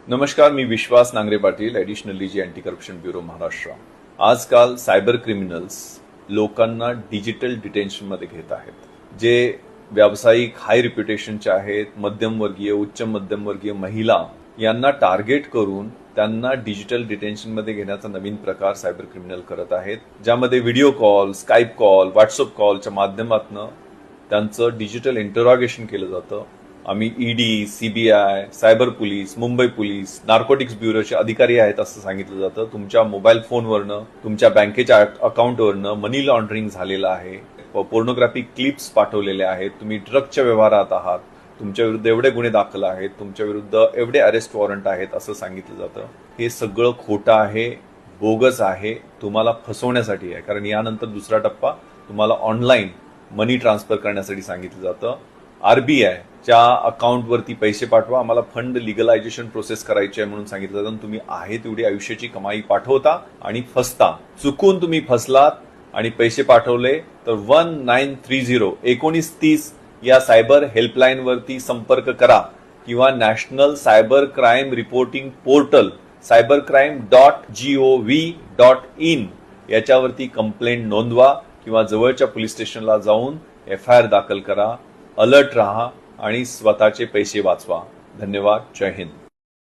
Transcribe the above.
नमस्कार, मी विश्वास नांगरे पाटील, ॲडिशनल डीजी anti corruption bureau Maharashtra. आजकाल cyber criminals लोकांना डिजिटल डिटेन्शनमध्ये घेत आहेत. जे व्यावसायिक हाय रिप्युटेशनचे आहेत, मध्यमवर्गीय, उच्च मध्यमवर्गीय महिला यांना टार्गेट करून त्यांना डिजिटल डिटेन्शनमध्ये घेण्याचा नवीन प्रकार सायबर क्रिमिनल करत आहेत, ज्यामध्ये video call, Skype call, WhatsApp कॉलच्या माध्यमातून त्यांचं डिजिटल इंटरॉगेशन केलं जातं. आम्ही ED, CBI, cyber police, Mumbai police, narcotics ब्युरोचे अधिकारी आहेत असं सांगितलं जातं. तुमच्या मोबाईल फोनवरनं, तुमच्या बँकेच्या अकाउंटवरनं मनी लॉन्ड्रिंग झालेलं आहे, पोर्नोग्राफिक क्लिप्स पाठवलेले आहेत, तुम्ही ड्रगच्या व्यवहारात आहात, तुमच्या विरुद्ध एवढे गुन्हे दाखल आहेत, तुमच्या विरुद्ध एवढे अरेस्ट वॉरंट आहेत असं सांगितलं जातं. हे सगळं खोटं आहे, बोगस आहे, तुम्हाला फसवण्यासाठी आहे. कारण यानंतर दुसरा टप्पा तुम्हाला ऑनलाईन मनी ट्रान्सफर करण्यासाठी सांगितलं जातं. आरबीआयच्या अकाउंटवरती पैसे पाठवा, आम्हाला फंड लिगलायझेशन प्रोसेस करायची आहे म्हणून सांगितलं जातं. तुम्ही आहे तेवढी आयुष्याची कमाई पाठवता आणि फसता. चुकून तुम्ही फसलात आणि पैसे पाठवले तर 1930 या सायबर हेल्पलाईनवरती संपर्क करा किंवा national cyber crime reporting portal cybercrime.gov.in याच्यावरती कंप्लेंट नोंदवा किंवा जवळच्या पोलीस स्टेशनला जाऊन FIR दाखल करा. अलर्ट रहा आणि स्वतःचे पैसे वाचवा. धन्यवाद. जय हिंद.